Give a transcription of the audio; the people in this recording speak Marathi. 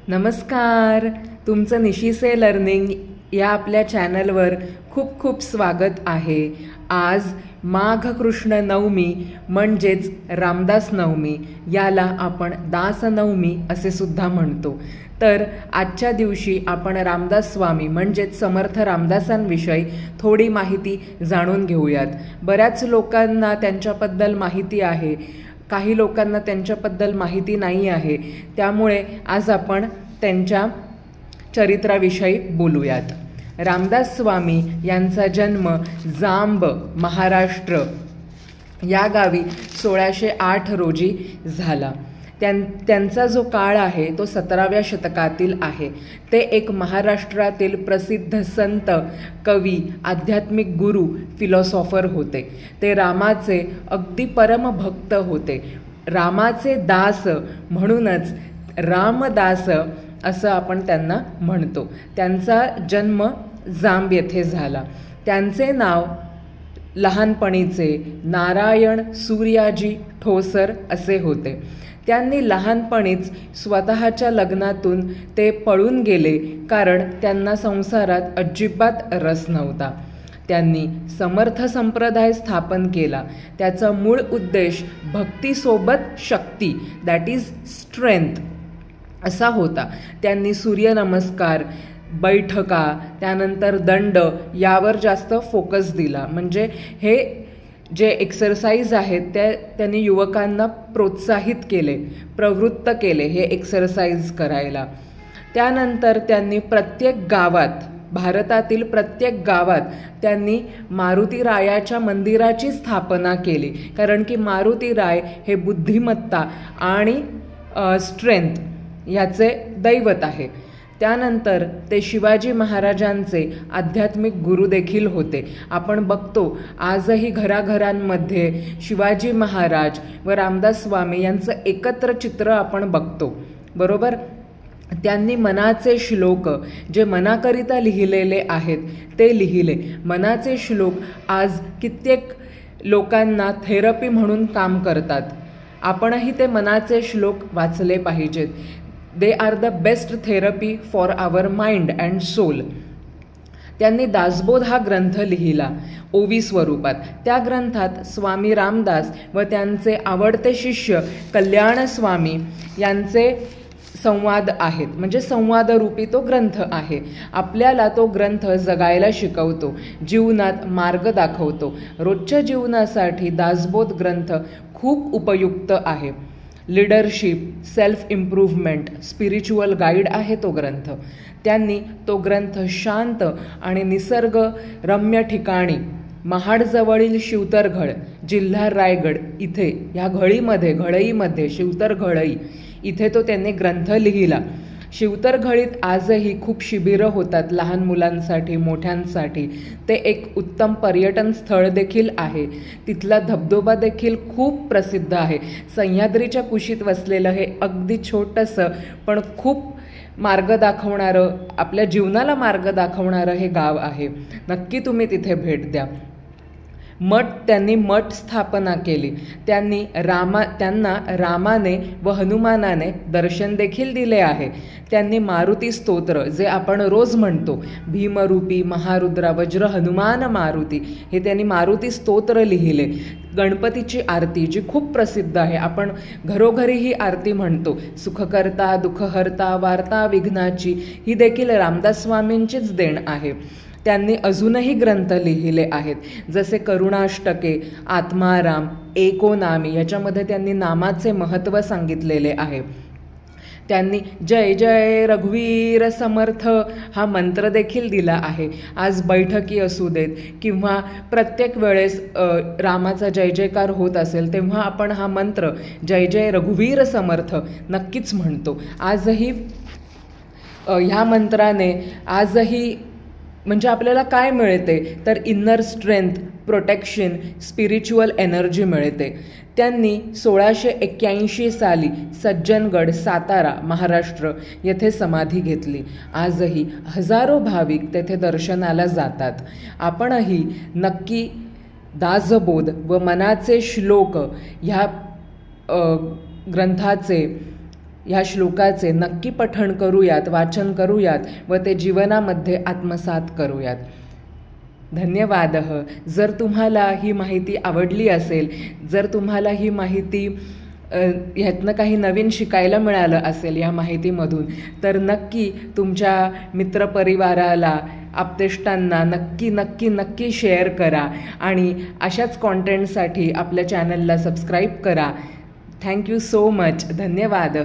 नमस्कार. तुमचं निशिसे लर्निंग या आपल्या चॅनलवर खूप खूप स्वागत आहे. आज माघ कृष्ण नवमी म्हणजेच रामदास नवमी, याला आपण दास नवमी असे सुद्धा म्हणतो. तर आजच्या दिवशी आपण रामदास स्वामी म्हणजेच समर्थ रामदासांविषयी थोडी माहिती जाणून घेऊयात. बऱ्याच लोकांना त्यांच्याबद्दल माहिती आहे, काही लोकांना त्यांच्याबद्दल माहिती नाही आहे. त्यामुळे आज आपण त्यांच्या चरित्राविषयी बोलूयात. रामदास स्वामी यांचा जन्म जांब, महाराष्ट्र या गावी 1608 रोजी झाला. त्यांचा जो काळ आहे तो 17व्या शतकातील आहे. ते एक महाराष्ट्रातील प्रसिद्ध संत, कवी, आध्यात्मिक गुरु, फिलॉसॉफर होते. ते रामाचे अगदी परमभक्त होते. रामाचे दास म्हणूनच रामदास असं आपण त्यांना म्हणतो. त्यांचा जन्म जांब येथे झाला. त्यांचे नाव लहानपणीचे नारायण सूर्याजी ठोसर असे होते. त्यांनी लहानपणीच स्वतःच्या लग्नातून ते पळून गेले, कारण त्यांना संसारात अजिबात रस नव्हता. त्यांनी समर्थ संप्रदाय स्थापन केला. त्याचा मूळ उद्देश भक्तीसोबत शक्ती, दॅट इज स्ट्रेंथ असा होता. त्यांनी सूर्यनमस्कार, बैठका, त्यानंतर दंड यावर जास्त फोकस दिला. म्हणजे हे जे एक्सरसाइज आहेत त्यांनी युवकांना प्रोत्साहित केले, प्रवृत्त केले हे एक्सरसाइज करायला. त्यानंतर त्यांनी प्रत्येक गावात, भारतातील प्रत्येक गावात त्यांनी मारुतीरायाच्या मंदिराची स्थापना केली, कारण की मारुतीराय हे बुद्धिमत्ता आणि स्ट्रेंथ याचे दैवत आहे. त्यानंतर ते शिवाजी महाराजांचे आध्यात्मिक गुरु देखील होते. आपण बघतो आजही घराघरांमध्ये शिवाजी महाराज व रामदास स्वामी यांचं एकत्र चित्र आपण बघतो, बरोबर. त्यांनी मनाचे श्लोक जे मनाकरिता लिहिलेले आहेत ते लिहिले. मनाचे श्लोक आज कित्येक लोकांना थेरपी म्हणून काम करतात. आपणही ते मनाचे श्लोक वाचले पाहिजेत. They are the best therapy for our mind and soul. त्यांनी दासबोध हा ग्रंथ लिहिला ओवी स्वरूपात. त्या ग्रंथात स्वामी रामदास व त्यांचे आवडते शिष्य कल्याण स्वामी यांचे संवाद आहेत. म्हणजे संवादरूपी तो ग्रंथ आहे. आपल्याला तो ग्रंथ जगायला शिकवतो, जीवनात मार्ग दाखवतो. रोजच्या जीवनासाठी दासबोध ग्रंथ खूप उपयुक्त आहे. Leadership, self improvement, spiritual guide आहे तो ग्रंथ. त्यांनी तो ग्रंथ शांत आणि निसर्गरम्य ठिकाणी, महाडजवळील शिवतरघळ, जिल्हा रायगड इथे, ह्या घळईमध्ये शिवतरघळई इथे तो त्यांनी ग्रंथ लिहिला. शिवतरघळीत आजही खूप शिबिरं होतात लहान मुलांसाठी, मोठ्यांसाठी. ते एक उत्तम पर्यटन स्थळ देखील आहे. तिथला धबधबा देखील खूप प्रसिद्ध आहे. सह्याद्रीच्या कुशीत वसलेलं हे अगदी छोटंसं पण खूप मार्ग दाखवणारं, आपल्या जीवनाला मार्ग दाखवणारं हे गाव आहे. नक्की तुम्ही तिथे भेट द्या. त्यांनी मठ स्थापना केली. त्यांना रामाने व हनुमानाने दर्शन देखील दिले आहे. त्यांनी मारुती स्तोत्र, जे आपण रोज म्हणतो, भीमरूपी महारुद्रा वज्र हनुमान मारुती, हे त्यांनी मारुती स्तोत्र लिहिले. गणपतीची आरती जी खूप प्रसिद्ध आहे, आपण घरोघरी ही आरती म्हणतो, सुखकर्ता दुःखहर्ता वार्ता विघ्नाची, ही देखील रामदास स्वामींचीच देण आहे. त्यांनी अजूनही ग्रंथ लिहिले आहेत, जसे करुणाष्टके, आत्माराम, एकोनामी, याच्यामध्ये त्यांनी नामाचे महत्त्व सांगितलेले आहे. त्यांनी जय जय रघुवीर समर्थ हा मंत्र देखील दिला आहे. आज बैठकी असू देत किंवा प्रत्येक वेळेस रामाचा जय जयकार होत असेल तेव्हा आपण हा मंत्र जय जय रघुवीर समर्थ नक्कीच म्हणतो. आजही ह्या मंत्राने आजही म्हणजे आपल्याला काय मिळते तर inner strength, protection, spiritual energy मिळते. त्यांनी 1681 साली सज्जनगड, सातारा, महाराष्ट्र येथे समाधी घेतली. आजही हजारो भाविक तेथे दर्शनाला जातात. आपणही नक्की दासबोध व मनाचे श्लोक ह्या ग्रंथाचे ह्या श्लोकाचे नक्की पठण करूयात, वाचन करूयात व ते जीवनामध्ये आत्मसात करूयात. धन्यवाद. जर तुम्हाला ही माहिती आवडली असेल, जर तुम्हाला ही माहिती ह्यातनं काही नवीन शिकायला मिळालं असेल या माहितीमधून, तर नक्की तुमच्या मित्रपरिवाराला, आप्तेष्टांना नक्की नक्की नक्की शेअर करा आणि अशाच कॉन्टेंटसाठी आपल्या चॅनलला सबस्क्राईब करा. Thank you so much. धन्यवाद.